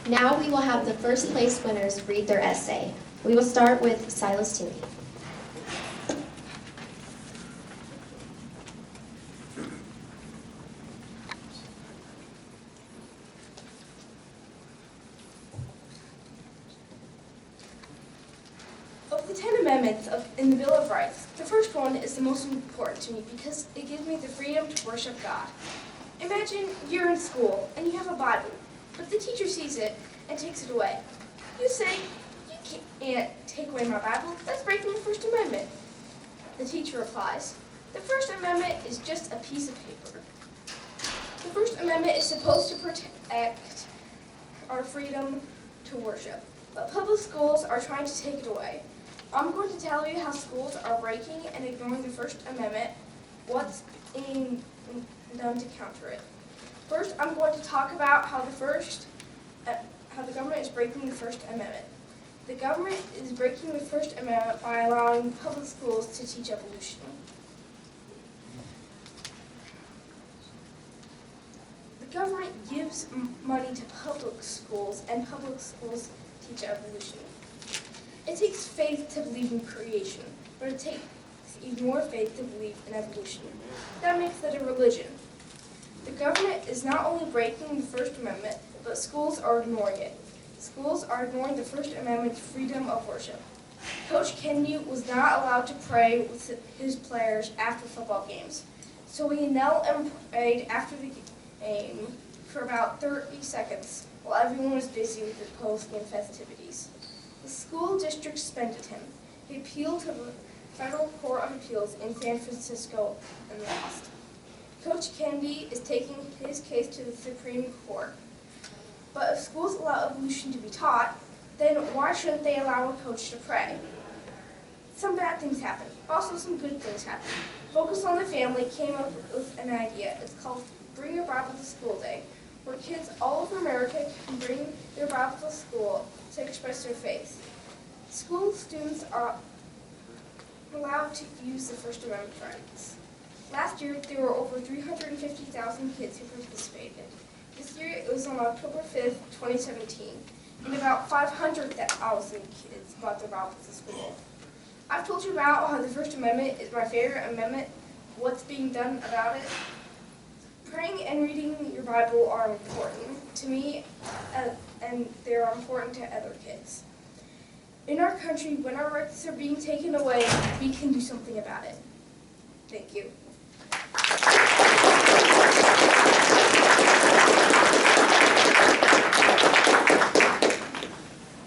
Now we will have the first place winners read their essay. We will start with Silas Toomey. Of the 10 amendments in the Bill of Rights, the first one is the most important to me because it gives me the freedom to worship God. Imagine you're in school and you have a Bible, but the teacher sees it and takes it away. You say, "You can't take away my Bible, that's breaking the First Amendment." The teacher replies, "The First Amendment is just a piece of paper." The First Amendment is supposed to protect our freedom to worship, but public schools are trying to take it away. I'm going to tell you how schools are breaking and ignoring the First Amendment, what's being done to counter it. First, I'm going to talk about how the government is breaking the First Amendment. The government is breaking the First Amendment by allowing public schools to teach evolution. The government gives money to public schools, and public schools teach evolution. It takes faith to believe in creation, but it takes even more faith to believe in evolution. That makes it a religion. The government is not only breaking the First Amendment, but schools are ignoring it. Schools are ignoring the First Amendment's freedom of worship. Coach Kennedy was not allowed to pray with his players after football games, so he knelt and prayed after the game for about 30 seconds while everyone was busy with the post-game festivities. The school district suspended him. He appealed to the Federal Court of Appeals in San Francisco and lost. Coach Kennedy is taking his case to the Supreme Court. But if schools allow evolution to be taught, then why shouldn't they allow a coach to pray? Some bad things happen, also some good things happen. Focus on the Family came up with an idea. It's called Bring Your Bible to School Day, where kids all over America can bring their Bible to school to express their faith. School students are allowed to use the First Amendment rights. Last year, there were over 350,000 kids who participated. This year, it was on October 5th, 2017, and about 500,000 kids brought their Bibles to school. I've told you about how the First Amendment is my favorite amendment, what's being done about it. Praying and reading your Bible are important to me, and they're important to other kids. In our country, when our rights are being taken away, we can do something about it. Thank you.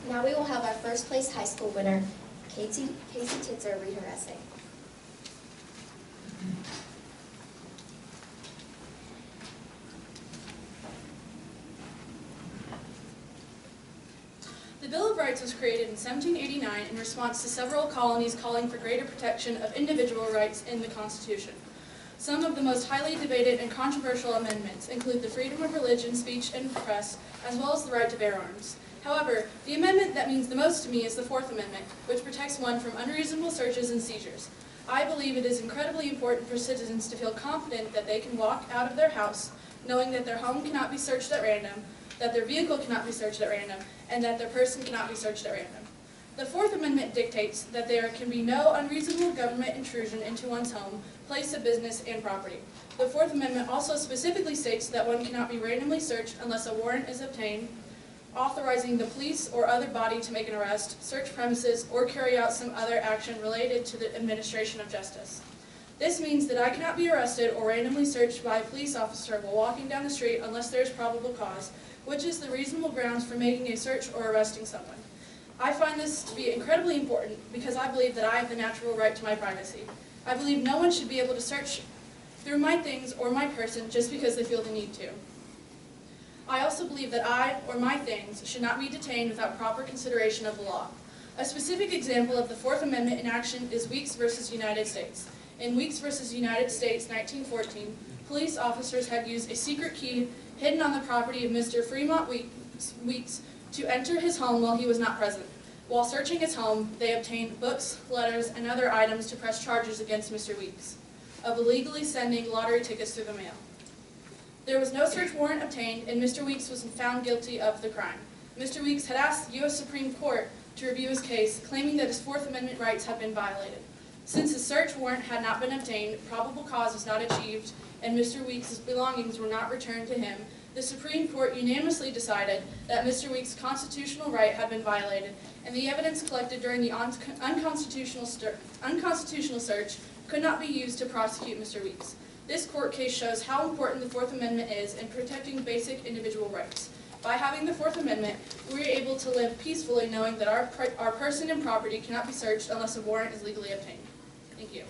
Now we will have our first place high school winner, Casey Titzer, read her essay. The Bill of Rights was created in 1789 in response to several colonies calling for greater protection of individual rights in the Constitution. Some of the most highly debated and controversial amendments include the freedom of religion, speech, and press, as well as the right to bear arms. However, the amendment that means the most to me is the Fourth Amendment, which protects one from unreasonable searches and seizures. I believe it is incredibly important for citizens to feel confident that they can walk out of their house knowing that their home cannot be searched at random, that their vehicle cannot be searched at random, and that their person cannot be searched at random. The Fourth Amendment dictates that there can be no unreasonable government intrusion into one's home, place of business, and property. The Fourth Amendment also specifically states that one cannot be randomly searched unless a warrant is obtained, authorizing the police or other body to make an arrest, search premises, or carry out some other action related to the administration of justice. This means that I cannot be arrested or randomly searched by a police officer while walking down the street unless there is probable cause, which is the reasonable grounds for making a search or arresting someone. I find this to be incredibly important because I believe that I have the natural right to my privacy. I believe no one should be able to search through my things or my person just because they feel the need to. I also believe that I or my things should not be detained without proper consideration of the law. A specific example of the Fourth Amendment in action is Weeks v. United States. In Weeks v. United States, 1914, police officers had used a secret key hidden on the property of Mr. Fremont Weeks to enter his home while he was not present. While searching his home, they obtained books, letters, and other items to press charges against Mr. Weeks of illegally sending lottery tickets through the mail. There was no search warrant obtained, and Mr. Weeks was found guilty of the crime. Mr. Weeks had asked the U.S. Supreme Court to review his case, claiming that his Fourth Amendment rights had been violated. Since his search warrant had not been obtained, probable cause was not achieved, and Mr. Weeks' belongings were not returned to him, the Supreme Court unanimously decided that Mr. Weeks' constitutional right had been violated, and the evidence collected during the unconstitutional search could not be used to prosecute Mr. Weeks. This court case shows how important the Fourth Amendment is in protecting basic individual rights. By having the Fourth Amendment, we are able to live peacefully knowing that our person and property cannot be searched unless a warrant is legally obtained. Thank you.